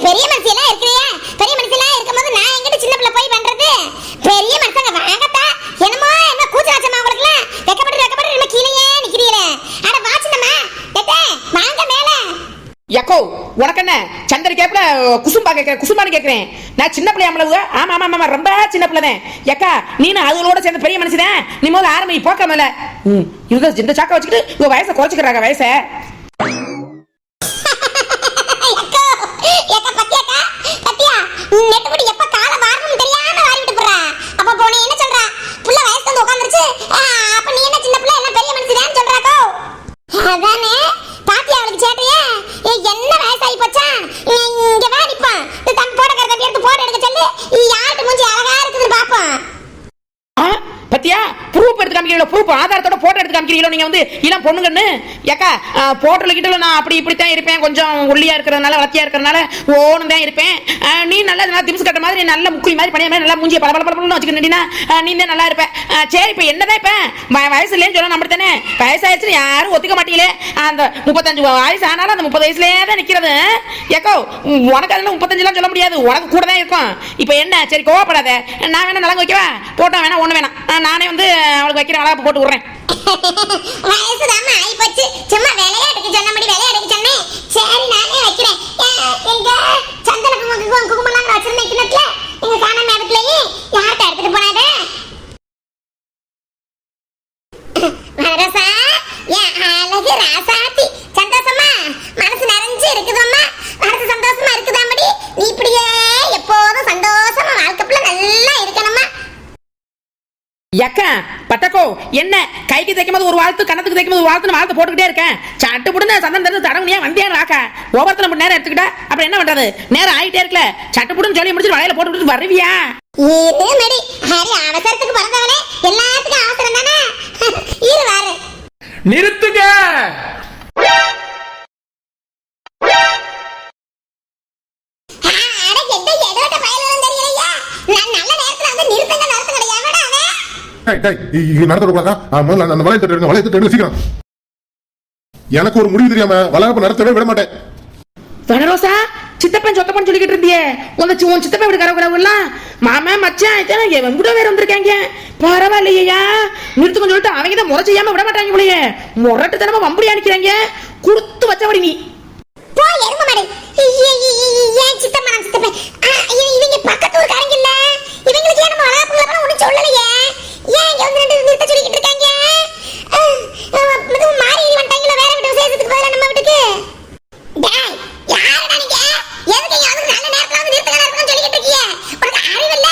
பெரிய மனுஷியெல்லாம் இருக்கிறியா? பெரிய மனுஷியெல்லாம் இருக்கும்போது நான் எங்கிட்ட சின்ன பிள்ளை போய் பண்றது? பெரிய மனுஷங்க வாங்கத்தா. என்னமோ என்ன கூச்சராச்சமா உங்களுக்குலாம்? வெக்கப்பட்டு நம்ம கீழேயே நிக்கிறீங்களே. அட வாச்சினம்மா டேட்டே வாங்க மேல. யக்கோ உனக்கு என்ன சந்திர கேப்ல குசும்பா கேக்குறேன், குசும்பான்னு கேக்குறேன். நான் சின்ன பிள்ளை அம்மளவு. ஆமா ஆமா ஆமா ரொம்ப சின்ன பிள்ளை தான். யக்கா நீனு அதுகளோட சேர்ந்த பெரிய மனுஷன். நீ முதல்ல ஆரம்பி போக்க மேல. இவங்க இந்த சாக்க வச்சுக்கிட்டு இவ வயசை குறைச்சிக்கிறாங்க வயசை. ஆதாரத்தோட போட்டோ எடுத்து காமிக்கிறீங்களோ நீங்க வந்து இளம் பொண்ணுங்கன்னு. ஏக்கா போட்டோல கிட்ட நான் அப்படி இப்படித்தான் இருப்பேன், கொஞ்சம் ஒல்லியா இருக்கிறதுனால வளர்த்தியா இருக்கிறதுனால ஓணும் தான் இருப்பேன். நீ நல்லா திம்ஸ் கட்ட மாதிரி நல்ல முக்குளி மாதிரி பணியா மாதிரி நல்லா மூஞ்சிய பல பல பலன்னு வச்சுக்கிட்டீங்கன்னா நீ தான் நல்லா இருப்பேன். சரி இப்ப என்னதான் இப்ப வயசு இல்லைன்னு சொல்ல நம்ப தானே? வயசாயிடுச்சு யாரும் ஒத்துக்க மாட்டீங்களே. அந்த 35 வயசு ஆனாலும் அந்த 30 வயசுலயே தான் நிக்கிறது. ஏக்கோ உனக்கு அதெல்லாம் 35 எல்லாம் சொல்ல முடியாது, உனக்கு கூட தான் இருக்கும். இப்ப என்ன சரி கோவப்படாத, நான் வேணா நலங்கு வைக்கவா? போட்டோ வேணா ஒண்ணு வேணாம், நானே வந்து அவளுக்கு வைக்கிற வளர்ப்பு போட்டு விடுறேன். வயசுதாம்மா ஆயி போச்சு, சும்மா விளையாட்டுக்கு சொன்னபடி விளையாடுக்கு சொன்னேன். சரி நானே வைக்கிறேன். எங்க சந்தன குங்குமம் வச்சிருந்தேன் கிணத்துல, எங்க காணாம இடத்துலயே யார்கிட்ட எடுத்துட்டு போனாரு? வரசா என் அழகு ராசாத்தி சந்தோஷமா மனசு நிறைஞ்சு இருக்குதம்மா. மனசு சந்தோஷமா இருக்குதாம்படி நீ இப்படியே எப்போதும் சந்தோஷமா வாழ்க்கைப்புல நல்லா இருக்கணுமா. யக்கா பட்டக்கோ என்ன கைக்கு தைக்கும் போது ஒரு வாழ்த்து, கணத்துக்கு தைக்கும் போது ஒரு வாழ்த்து வாழ்த்து போட்டுக்கிட்டே இருக்கேன். சட்டு புடுன்னு சந்தனம் தந்து தடவுனியா வந்தியான்னு வாக்கா. ஒவ்வொருத்தரும் நம்ம நேரம் எடுத்துக்கிட்டா அப்புறம் என்ன பண்றது? நேரம் ஆயிட்டே இருக்கல, சட்டு புடுன்னு சொல்லி முடிச்சு வலையில போட்டு விட்டு வருவியா? மடி ஹரி அவசரத்துக்கு பிறந்தவனே, எல்லாத்துக்கும் அவசரம் தானே. இரு வாரு. நிறுத்துங்க. எனக்கு ஒரு முடிவு தெரியாம வளர்ப்பு நடத்தவே விட மாட்டேன். வனரோசா சித்தப்பன் சொத்தப்பன் சொல்லிக்கிட்டு இருந்தியே, உன் சித்தப்பன் இப்படி கரவுலாம் மாமா மச்சான் எவன் கூட வேற வந்திருக்காங்க. பரவாயில்லையா நிறுத்துக்கும் சொல்லிட்டு அவங்க தான் முறை செய்யாம விட மாட்டாங்க போலயே. முரட்டு தனமா வம்படி அனுக்கிறாங்க. கொடுத்து வச்சபடி நீ இவங்க பக்கத்து ஊர்காரங்க இல்ல, இவங்களுக்கு ஏன் நம்ம வளர்ப்புல ஒண்ணு சொல்லலையே? ஏன் இங்க வந்து ரெண்டு நிறுத்த சொல்லிக்கிட்டு இருக்காங்க? மாறி வந்துட்டாங்களா வேற வீட்டு விசேஷத்துக்கு பதிலா நம்ம வீட்டுக்கு? டேய் யாரடா நீங்க? எதுக்கு இங்க வந்து நல்ல நேரத்துல வந்து நிறுத்தலாம் சொல்லிக்கிட்டு இருக்கீங்க? உனக்கு அறிவு இல்ல?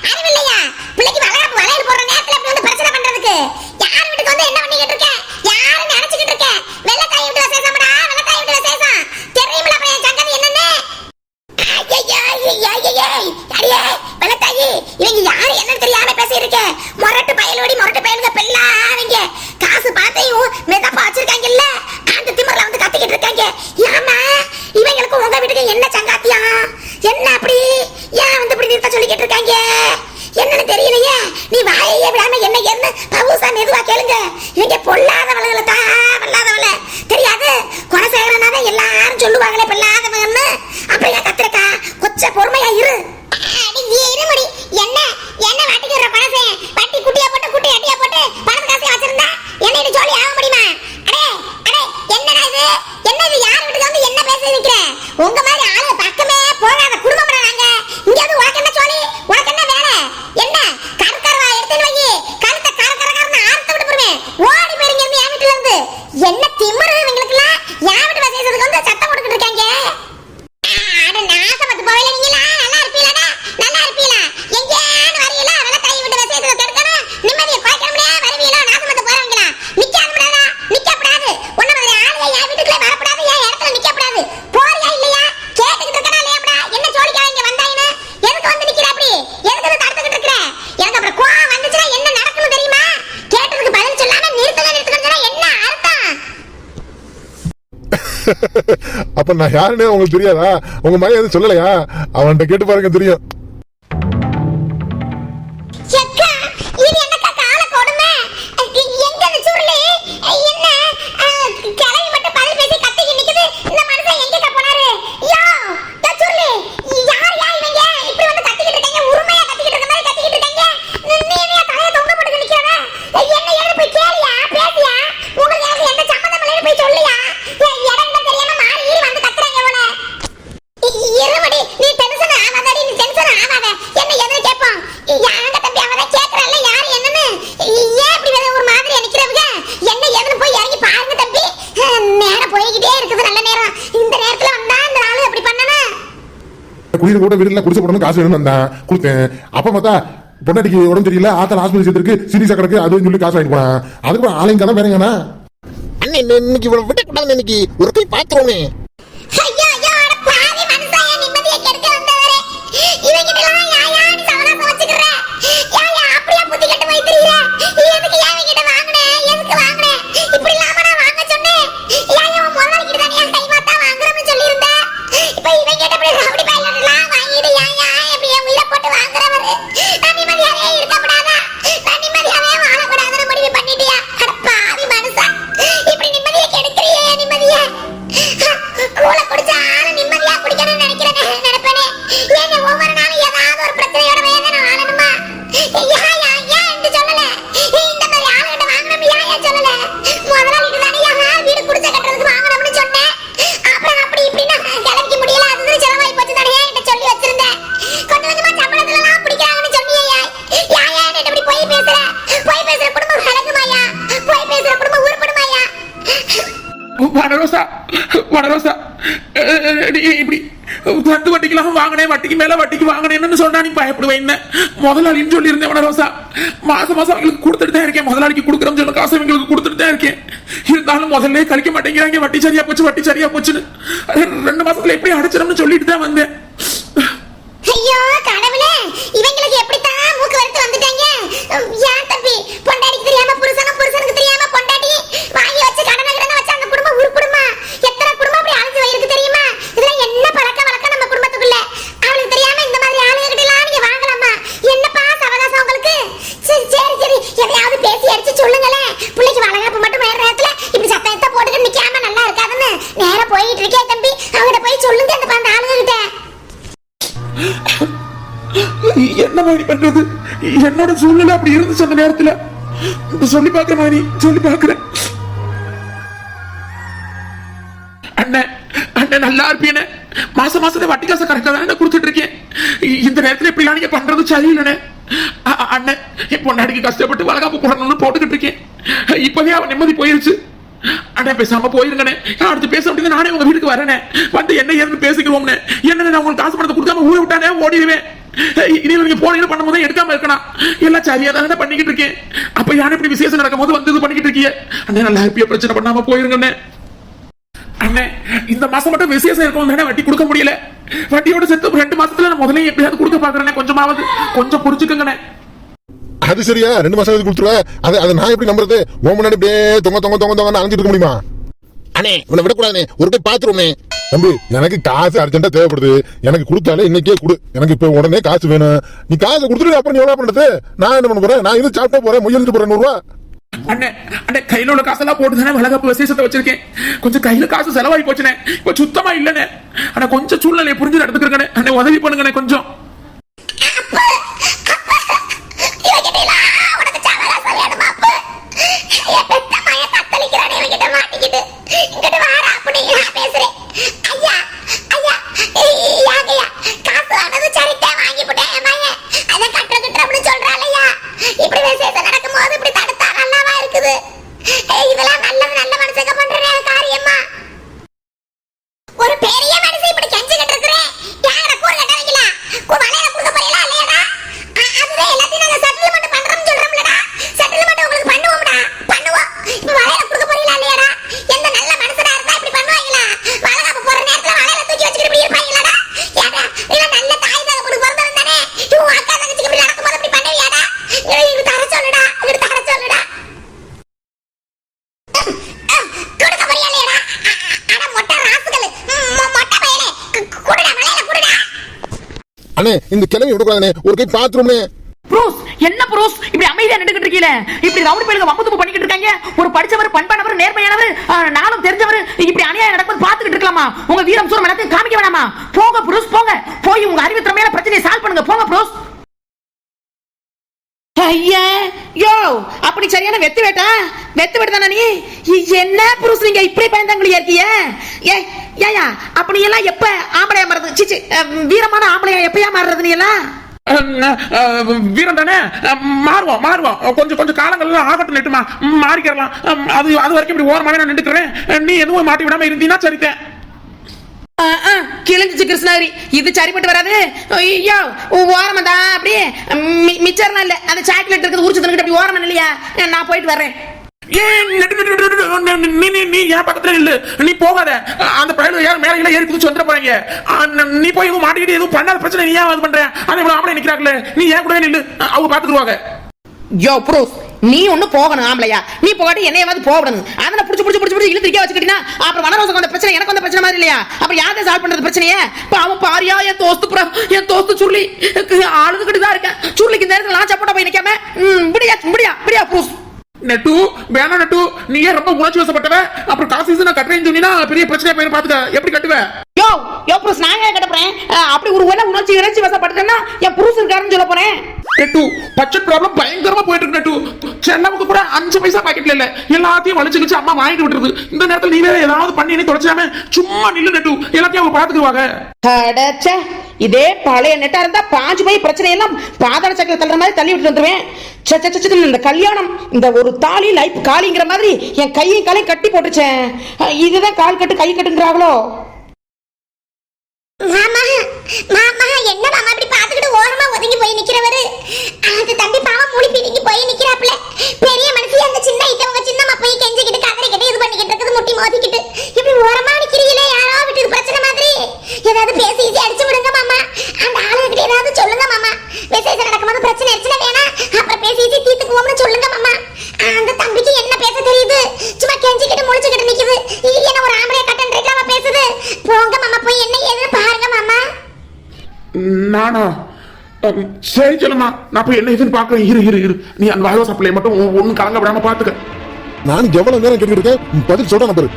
அறிவு இல்லையா? பிள்ளைக்கு வளையல் போடுற நேரத்துல அப்படி வந்து பிரச்சனை பண்றதுக்கு யார் வீட்டுக்கு வந்து என்ன பண்ணிக்கிட்டு இருக்க? யாரு நினைச்சுக்கிட்டு இருக்க? வெள்ளக்காய் வீட்டு விசேஷம்டா, வெள்ளக்காய் வீட்டு விசேஷம் தெரியுமில அப்ப என் சங்கதி என்னன்னு? இவங்க யாரு என்னன்னு தெரியாம பேசிருக்க. முரட்டு பயலோடி முரட்டு பயலுங்க பெல்லாவீங்க. காசு பார்த்தையும் மெதப்பா வச்சிருக்காங்கல்ல, அந்த திமிர்ல வந்து கத்திக்கிட்டு இருக்காங்க. ஏமா இவங்களுக்கு உங்க வீட்டுக்கு என்ன சங்காத்தியா? என்ன அப்படி ஏன் வந்து இப்படி நிறுத்த சொல்லிக்கிட்டு இருக்காங்க? என்னன்னு தெரியலையே. நீ வாயே விடாம என்ன என்ன பவுசா மெதுவா கேளுங்க. இவங்க பொல்லாதவளை பொல்லாதவள தெரியாது. குணசேகரனாதான் எல்லாரும் சொல்லுவாங்களே பொல்லாதவன்னு. அப்படியே கத்திரக்கா கொச்ச பொறுமையா இரு. இருமடி என்ன என்ன வாட்டிக்கிற பணசே பட்டி குட்டியா போட்டு குட்டி அட்டியா போட்டு பணம் காசை வச்சிருந்தா என்ன இது ஜோலி ஆக முடியுமா? அடே அடே என்னடா இது? என்ன இது? யார் வீட்டுக்கு வந்து என்ன பேசி நிக்கிற? உங்க மாதிரி ஆளு பக்கமே போகாத குடும்பம் நாங்க. இங்க வந்து உனக்கு என்ன ஜோலி? உனக்கு என்ன வேலை? என்ன கருக்கரவா எடுத்து வை கழுத்த கரகரகரன்னு ஆர்த்த விட்டு போடுவேன். ஓடி போறீங்க என் வீட்டுல இருந்து. என்ன திமிரு இவங்களுக்குலாம்? என் வீட்டு விசேஷத்துக்கு வந்து சத்தம் போட்டுக்கிட்டு இருக்காங்க. அட நாசமத்து போயில நீங்களா நல்லா இருப்பீங்களா? நல்லா இருப்பீங்களா? எங்கேயானு வரீங்களா? வெள்ளக்காய் வீட்டு விசேஷத்தை தடுக்கணும் நிம்மதியை குறைக்கணும்னே வருவீங்களா? நாசமத்து போறவங்களா? நிக்காதா? நிக்கப்படாது. உன்ன மாதிரி ஆளு என் வீட்டுக்குள்ள வரப்படாது, என் இடத்துல நிக்கப்படாது. போறியா இல்லையா? கேட்டுக்கிட்டு இருக்கனா இல்லையாடா? என்ன ஜோலிக்கா இங்க வந்தாயின்னு எதுக்கு வந்து நிக்கிற? அப்படி எதுக்கு தடுத்துக்கிட்டு இருக்கிற? எனக்கு அப்புறம் கோவம் வந்துச்சுன்னா என்ன நடக்கும்னு தெரியுமா? கேட்டதுக்கு பதில் சொல்லாம நிறுத்துங்கன்னு சொன்னா என்ன அர்த்தம்? அப்ப நான் யாருன்னே உங்களுக்கு தெரியாதா? உங்க மாதிரி எதுவும் சொல்லலையா? அவன்கிட்ட கேட்டு பாருங்க தெரியும். கிளவி மட்டும் பதில் பேசி கத்திக்கு நிக்குது. இந்த மனுஷன் எங்க போனாரு? யோ சுருளி குடியில கூட வீட்டுல குடிச்ச போடணும் காசு வேணும்னு வந்தேன் கொடுத்தேன். அப்ப பார்த்தா பொண்டாட்டிக்கு உடம்பு சரியில்லை, ஆத்தால ஹாஸ்பிட்டல் சேர்த்துருக்கு, சீரியஸா கிடக்கு, அதுன்னு சொல்லி காசு வாங்கி போனேன். அதுக்கப்புறம் ஆலையும் கதை வேறங்கண்ணா. அண்ணே இன்னைக்கு இவ்வளவு விட்டக்கூடாது, இன்னைக்கு ஒரு கை பாத்துருவோமே. ஐயோ ஐயோ அட பாவி மனுஷா, என் நிம்மதியை கெடுக்க வந்தவரே. இவங்கிட்டலாம் யாயான்னு சவகாசம் வச்சுக்கிற. யாயா அப்படியே புத்தி கெட்டு போய் திரியிற. எதுக்கு இவங்கிட்ட வாங்குனே? எதுக்கு வாங்குனே? இப்படி இல்லாம நான் வாங்க சொன்னேன். யாயா உன் முதலாளிகிட்ட தான் என் கை மாத்தா வாங்குறேன்னு சொல்லியிருந்தேன். இப்ப இவங்கிட்ட இப்படி ரவுடி பையலாம் வாங்கிட்டு யாயா இப்படி என் உயிரை போட்டு வாங்குறவரு. நான் நிம்மதியாவே இருக்கக்கூடாதா? நான் நிம்மதியாவே வாழக்கூடாதுன்னு முடிவு பண்ணிட்டியா? அட பாவி மனுஷா, இப்படி நிம்மதியை கெடுக்கிறியே நிம்மதியை. கூல குடிச்ச ஆளு நிம்மதியா குடிக்கணும்னு நினைப்பேனே. ஏங்க ஒவ்வொரு நாளும் ஏதாவது ஒரு பிரச்சனையோடவே நான் வாழணுமா? ஏன் என்று சொல்லல. இந்த மாதிரி ஆளுகிட்ட வாங்கணும் ஏன் சொல்லல? முதலாளிக்கு தானே வீடு குடிச்ச கட்டுறதுக்கு வாங்கணும்னு சொன்னேன். அப்புறம் அப்படி இப்படி நான் கிளம்பிக்க முடியல, அதுதான் செலவாய் போச்சு தானே என்கிட்ட சொல்லி வச்சிருந்தேன். கொஞ்சம் கொஞ்சமா சம்பளத்துல எல்லாம் பிடிக்கிறாங்கன்னு சொன்னியே. யாயா இப்படி போய் பேசுற குடும்பம் நடக்குமாயா? போய் பேசுற குடும்பம் உருப்படுமாயா? வடரோசா வடரோசா, நீ இப்படி தட்டு வட்டிக்கெல்லாம் வாங்கினேன், வட்டிக்கு மேல வட்டிக்கு வாங்கினேன்னு சொன்னா நீ பயப்படுவேன். முதலாளின்னு சொல்லி இருந்தேன் வடரோசா. மாசம் மாசம் அவங்களுக்கு கொடுத்துட்டு தான் இருக்கேன். முதலாளிக்கு கொடுக்குறோம்னு சொல்ல காசு அவங்களுக்கு கொடுத்துட்டு தான் இருக்கேன். இருந்தாலும் முதல்ல கழிக்க மாட்டேங்கிறாங்க. வட்டி சரியா போச்சு, வட்டி சரியா போச்சுன்னு 2 மாசத்துல எப்படி அடைச்சிடும்னு சொல்லிட்டு தான் வந்தேன். ஐயோ கடவுளே, இவங்களுக்கு எப்படித்தான் மூக்கு வறுத்து வந்துட்டாங்க? ஏன் தம்பி, பொண்டாட்டிக்கு தெரியாம புருஷனும், புருஷனுக்கு தெரியாம பொண்டாட்டி வாங்கி வச்சு கடனை வச்சு அந்த குடும்பம் உருப்படுமா? எத்தனை குடும்பம் அப்படி அழிஞ்சு வயிருக்கு தெரியுமா? இதெல்லாம் என்ன பழக்க வழக்கம் நம்ம குடும்பத்துக்குள்ள? அவளுக்கு தெரியாம இந்த மாதிரி ஆளுகிட்ட எல்லாம் நீங்க வாங்கலாமா? என்னப்பா சவகாசம் உங்களுக்கு? சரி சரி சரி, எதையாவது பேசி அடிச்சு சொல்லுங்களேன். பிள்ளைக்கு வளகாப்பு மட்டும் வேற நேரத்துல இப்படி சத்தத்தை போட்டுட்டு நிக்காம நல்லா இருக்காதுன்னு நேரா போயிட்டு இருக்கே தம்பி. அவங்கிட்ட போய் சொல்லுங்க அந்த ஆளுகிட்ட. என்ன மாதிரி பண்றது? என்னோட சூழ்நிலை அப்படி இருந்துச்சு அந்த நேரத்துல. சொல்லி பாக்குற மாதிரி சொல்லி பாக்குறேன். அண்ணன் அண்ணன் நல்லா இருப்பீனே. மாசம் மாசத்தை வட்டி காசை கரெக்டா தானே கொடுத்துட்டு இருக்கேன். இந்த நேரத்துல இப்படி நீங்க பண்றது சரியில்லைண்ணே. அண்ணன் என் பொண்டாடிக்கு கஷ்டப்பட்டு வளகாப்பு போடணும்னு போட்டுக்கிட்டு இருக்கேன். இப்பவே அவன் நிம்மதி போயிருச்சு. அண்ணே பேசாம போயிருங்கண்ணே. அடுத்து பேச அப்படின்னா நானே உங்க வீட்டுக்கு வரேனே. வந்து என்ன ஏதுன்னு பேசிக்கிறோம்னு. என்ன நான் உங்களுக்கு காசு பணத்தை கொடுக்காம ஊரை விட்டானே ஓடிடுவேன். இனி நீங்க போனீங்க பண்ணும்போது எடுக்காம இருக்கணும். எல்லாம் சரியா தானே பண்ணிக்கிட்டு இருக்கேன். அப்ப யாரும் இப்படி விசேஷம் நடக்கும் போது வந்து இது பண்ணிக்கிட்டு இருக்கீங்க. அண்ணே நல்லா ஹாப்பியா பிரச்சனை பண்ணாம போயிருங்கண்ணே. அண்ணே இந்த மாசம் மட்டும் விசேஷம் இருக்கும் தானே வட்டி கொடுக்க முடியல. வட்டியோட சேர்த்து 2 மாசத்துல நான் முதல்ல எப்படியாவது கொடுக்க பாக்குறேன். கொஞ்சமாவது கொஞ்சம் புரிஞ்சுக்கங்கண்ணே. அது சரியா 2 மாசம் கொடுத்துருவேன். அதை நான் எப்படி நம்புறது? உன் முன்னாடி அப்படியே தொங்க அலைஞ்சிட்டு இருக்க முடியுமா? அண்ணே இவனை விடக்கூடாதுண்ணே, ஒரு கை பாத்துருவோமே. தம்பி எனக்கு காசு அர்ஜென்ட்டா தேவைப்படுது. எனக்கு கொடுத்தாலே இன்னைக்கே கொடு. எனக்கு இப்ப உடனே காசு வேணும். நீ காசு கொடுத்துட்டு அப்புறம் நீ எவ்வளவு பண்றது? நான் என்ன பண்ண போறேன்? நான் இது சாப்பிட்டா போறேன், முயலிட்டு போறேன் 100 ரூபா. அண்ணே அண்ணே கையில உள்ள காசெல்லாம் போட்டு தானே வளகாப்பு விசேஷத்தை வச்சிருக்கேன். கொஞ்சம் கையில காசு செலவாகி போச்சுனே. இப்ப சுத்தமா இல்லனே. ஆனா கொஞ்சம் சூழ்நிலையை புரிஞ்சு நடந்துக்கிறேன். அண்ணே உதவி பண்ணுங்கண்ணே கொஞ்சம். ஒரு பெரிய மனுஷன் இப்படி கெஞ்சிக்கிட்டு இருக்கிறேன். யார கூற கட்ட வைக்கலாம்? வலையில குடுக்க போறீங்களா இல்லையாடா? அதுதான் எல்லாத்தையும் நாங்க செட்டில்மெண்ட் பண்றோம்னு சொல்றோம்லடா. செட்டில்மெண்ட் உங்களுக்கு பண்ணுவோம்டா. பண்ணுவோம். இப்ப வலையில குடுக்க போறீங்களா இல்லையாடா? எந்த நல்ல மனுஷனா இருந்தா இப்படி பண்ணுவாங்களா? வளகாப்பு போற நேரத்துல வலையில தூக்கி வச்சுக்கிட்டு இப்படி இருப்பாங்களாடா? ஏடா நீ நல்ல தாய் தகப்பனுக்கு பிறந்தவன் தானே. உன் அக்கா தங்கச்சிக்கு இப்படி நடக்கும்போது இப்படி பண்ணுவியாடா? இவங்க தர சொல்லுடா, இவங்க தர சொல்லுடா. கொடுக்க போறியா இல்லையாடா? அட மொட்டை ராசுகள், மொட்டை பையனே, குடுடா வலையில குடுடா. அண்ணே இந்த கிளம்பி விடக்கூடாதுண்ணே, ஒரு கை பாத்ரூம்னே. ப்ரூஸ் என்ன ப்ரூஸ் இப்படி அமைதியா நின்னுக்கிட்டு இருக்கீல? இப்படி ரவுண்ட் பேலுங்க வம்புதுப்பு பண்ணிக்கிட்டு இருக்காங்க. ஒரு படிச்சவர், பண்பானவர், நேர்மையானவர், நானும் தெரிஞ்சவர் இப்படி அநியாயம் நடக்குது பாத்துக்கிட்டு இருக்கலாமா? உங்க வீரம் சூரம் எல்லாத்தையும் காமிக்க வேணாமா? போங்க ப்ரூஸ் போங்க. போய் உங்க அறிவு திறமையான பிரச்சனையை சால்வ் பண்ணுங்க. போங்க ப்ரூஸ். ஐயா யோ அப்படி சரியான வெத்து வேட்டானா நீ? என்ன புருஷ் நீங்க இப்படி பயந்தாங்களே இருக்கீங்க? ஏயா அப்படி எல்லாம் எப்ப ஆம்பளையா மாறுறது? சிச்சி வீரமான ஆம்பளையா எப்பயா மாறுறது நீ எல்லாம்? வீரம் தானே, மாறுவோம். கொஞ்சம் காலங்கள்லாம் ஆகட்டும், நெட்டுமா மாறிக்கலாம். அது வரைக்கும் இப்படி ஓரமாவே நான் நின்றுக்கிறேன். நீ எதுவும் மாட்டி விடாம இருந்தீங்கன்னா சரித்தேன். கிழிஞ்சிச்சு கிருஷ்ணகிரி, இது சரிப்பட்டு வராது. ஐயோ ஓரமா தான் அப்படியே மிச்சர்லாம் இல்ல, அந்த சாக்லேட் இருக்குது உரிச்சு தந்துட்டு அப்படி ஓரமா இல்லையா, நான் போயிட்டு வர்றேன். நீ ஏன் பக்கத்துல இல்ல, நீ போகாத. அந்த பையன் யாரும் மேல ஏறி குதிச்சு வந்துட போறாங்க. நீ போய் எதுவும் மாட்டிக்கிட்டு எதுவும் பண்ணாத பிரச்சனை, நீ ஏன் இது பண்ற? ஆனா இவ்வளவு ஆம்பளை நிக்கிறாங்களே, நீ ஏன் கூட நில்லு, அவங்க பாத்துக்குவாங்க. யோ ப்ரூஸ், நீ ஒண்ணு போகணும் ஆம்பளையா, நீ போகாட்டி என்னையாவது போகணும். அதனால புடிச்சு இழுத்துக்கே வச்சுக்கிட்டீங்கன்னா அப்புறம் வனரோசம் வந்த பிரச்சனை எனக்கு வந்த பிரச்சனை மாதிரி இல்லையா? அப்புறம் யார்தான் சால்வ் பண்றது பிரச்சனையே? பாவம் பாரியா என் தோஸ்து சுருளி ஆளுதுகிட்டு தான் இருக்கேன். சுருளிக்கு இந்த நேரத்தில் நான் சப்போட்டா போய் நிக்காம முடியா ப்ரூஸ். நெட்டு வேணா நெட்டு, நீ ஏன் ரொம்ப உணர்ச்சி வசப்பட்டவ? அப்புறம் காசு நான் கட்டுறேன்னு சொன்னீங்கன்னா பெரிய பிரச்சனை போய் பாத்துக்க, எப்படி கட்டுவேன்? யோ ப்ரூஸ், நான் ஏன் கட்டப்பறேன்? அப்படி ஒரு வேளை உணர்ச்சி வசப்பட்டுட்டேன்னா என் புருஷன் இருக்காருன்னு சொல்ல போறேன். நெட்டு பட்ஜெட் ப்ராப்ளம் பயங்கரமா போயிட்டு இருக்கு நெட்டு. செல்லவுக்கு கூட 5 பைசா பாக்கெட்ல இல்ல, எல்லாத்தையும் வலிச்சு அம்மா வாங்கிட்டு விட்டுருது. இந்த நேரத்தில் நீ வேற ஏதாவது பண்ணி நீ தொடச்சாம சும்மா நில்லு நெட்டு, எல்லாத்தையும் அவங்க பாத்துக்குவாங்க. அடச்சே, இதே பழைய நெட்டா இருந்தா பாஞ்சு போய் பிரச்சனை எல்லாம் பாதாள சக்கர தள்ளுற மாதிரி தள்ளி விட்டு வந்துருவேன். இந்த கல்யாணம், இந்த ஒரு தாலி லைஃப் காலிங்கிற மாதிரி என் கையை காலையும் கட்டி போட்டுச்சேன். இதுதான் கால் கட்டு கை கட்டுங்கிறாங்களோ. மாமா மாமா என்ன மாமா இப்படி பாத்துக்கிட்டு ஓரமா ஒதுங்கி போய் நிக்கிறவரு? அது தம்பி பாவம் மூடி பிடிங்கி போய் நிக்கிறாப்ல. பெரிய மனுஷி அந்த சின்ன ஐட்டவங்க சின்னம்மா போய் கெஞ்சிக்கிட்டு கதறிக்கிட்டு இது பண்ணிக்கிட்டு இருக்குது, முட்டி மோதிக்கிட்டு இப்படி ஓரமா நிக்கிறீங்களே, யாரோ வீட்டுக்கு பிரச்சனை மாதிரி. ஏதாவது பேசி அடிச்சு விடுங்க மாமா, அந்த ஆளுகிட்ட ஏதாவது சொல்லுங்க மாமா. விசேஷம் நடக்கும்போது பிரச்சனை வேணா அப்புறம் பேசி தீர்த்துக்குவோம்னு சொல்லுங்க மாமா. அந்த தம்பிக்கு என்ன பேச தெரியுது? சும்மா கெஞ்சிக்கிட்டு முழிச்சுக்கிட்டு நிக்குது. இது என்ன ஒரு ஆம்பளை கட்டன் ரேட்டாவா பேசுது? போங்க மாமா, போய் என்ன ஏதுன்னு பாருங்க மாமா. நானா? சரி சொல்லுமா, நான் போய் என்ன இதுன்னு பாக்குறேன். இரு நீ அந்த வயோ சப்ளை மட்டும் ஒன்னும் கலங்க விடாம பாத்துக்க. நான் எவ்வளவு நேரம் கேட்டுக்கிட்டு இருக்கேன், பதில் சொல்றேன் நம்பரு.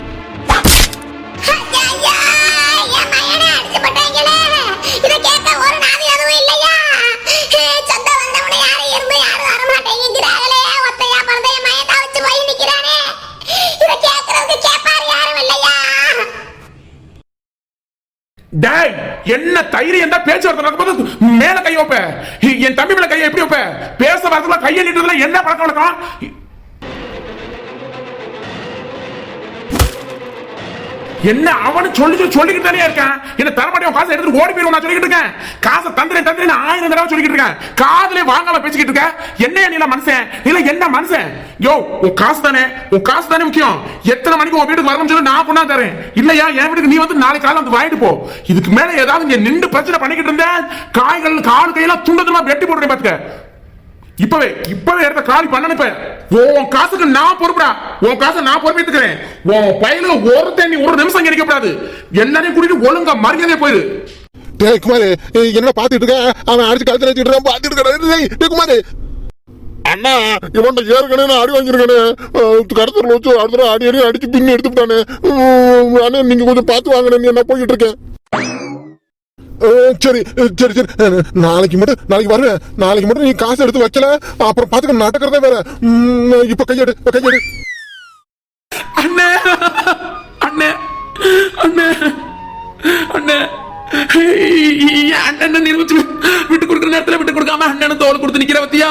டேய், என்ன தைரியம் தான் பேச்சுவார்த்தை நடக்கும்போது மேல கை வைப்ப? என் தம்பி மேல கையை எப்படி வைப்ப? பேச வரதுல கையை நீட்டுறதுல என்ன பழக்கம் வழக்கம்? என்ன அவனு சொல்லிக்கிட்டு தானே இருக்கான். என்ன தரமாட்டியும் காசை எடுத்துட்டு ஓடி போயிடுவோம் நான் சொல்லிக்கிட்டு இருக்கேன். காசை தந்துறேன் 1000 தடவை சொல்லிக்கிட்டு இருக்கேன். காதுல வாங்காம பேசிக்கிட்டு இருக்க. என்ன நீல மனுஷன், இல்ல என்ன மனுஷன்? யோ, உன் காசு தானே முக்கியம். எத்தனை மணிக்கு உன் வீட்டுக்கு வரணும்னு சொல்லி நான் பொண்ணா தரேன். இல்லையா என் வீட்டுக்கு நீ வந்து நாளைக்கு காலையில வந்து வாங்கிட்டு போ. இதுக்கு மேல ஏதாவது இங்க நின்று பிரச்சனை பண்ணிக்கிட்டு இருந்த காய்கள் கால் கையெல்லாம் துண்டமா வெட்டி போடுறேன் பாத்துக்க. இப்பவே இடத்த காலி பண்ணனுப்ப. உன் காசுக்கு நான் பொறுப்புடா. உன் காசை நான் பொறுப்பேத்துக்கிறேன். உன் பையில ஒருத்தன் ஒரு நிமிஷம் கிடைக்கப்படாது. எல்லாரையும் கூட்டிட்டு ஒழுங்கா மரியாதையா போயிரு. டேய் குமார், என்ன பாத்துட்டு இருக்க? அவன் அடிச்சு கழுத்துல வச்சுட்டு பாத்துட்டு இருக்க. குமார் அண்ணா, இவன் ஏற்கனவே அடி வாங்கிருக்கானே, கடத்தல வச்சு அடுத்த அடி அடிச்சு பின்னு எடுத்துட்டானே. அண்ணா நீங்க கொஞ்சம் பார்த்து வாங்கினேன், நான் போயிட்டு இருக்கேன். சரி நாளைக்கு வருவேன். நாளைக்கு மட்டும் நீ காசு எடுத்து வைக்கல, அப்புறம் பாத்துக்க நடக்கிறதே வேற. இப்ப கையெடு. அண்ணே அண்ணே அண்ணே அண்ணே அண்ணன் நிரூபிச்சு விட்டு கொடுக்குற நேரத்துல விட்டு கொடுக்காம அண்ணன் தோல் கொடுத்து நிக்கிற பத்தியா?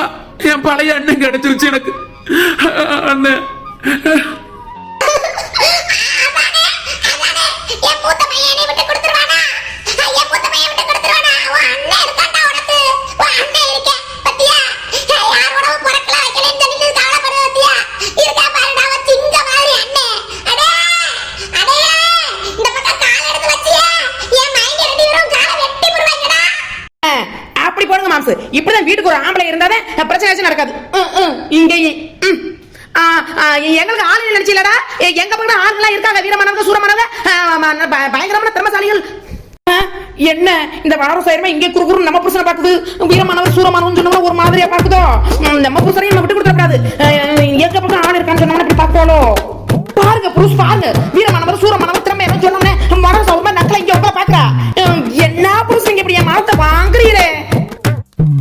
என் பழைய அண்ணன் கிடைச்சிருச்சு எனக்கு. அண்ணே இப்படிதான் வீட்டுக்கு ஒரு ஆம்பளை இருந்தாதான் பிரச்சனை நடக்காது. இங்கேயும் எங்களுக்கு ஆளு நினைச்சீங்களா? எங்க பக்கம் ஆளுங்களாம் இருக்காங்க, வீரமானவங்க சூரமானவங்க பயங்கரமான திறமசாலிகள். என்ன இந்த வனரம் செய்யறமே இங்கே குறுகுறு நம்ம புருஷனை பாக்குது, வீரமானவர் சூரமானவன் சொன்னா ஒரு மாதிரியா பாக்குதோ. நம்ம புருஷனையும் நம்ம விட்டு கொடுக்க கூடாது. எங்க பக்கம் ஆள் இருக்கான்னு சொன்னா இப்படி பாக்குவாளோ? பாருங்க புருஷ், பாருங்க வீரமானவர் சூரமானவர்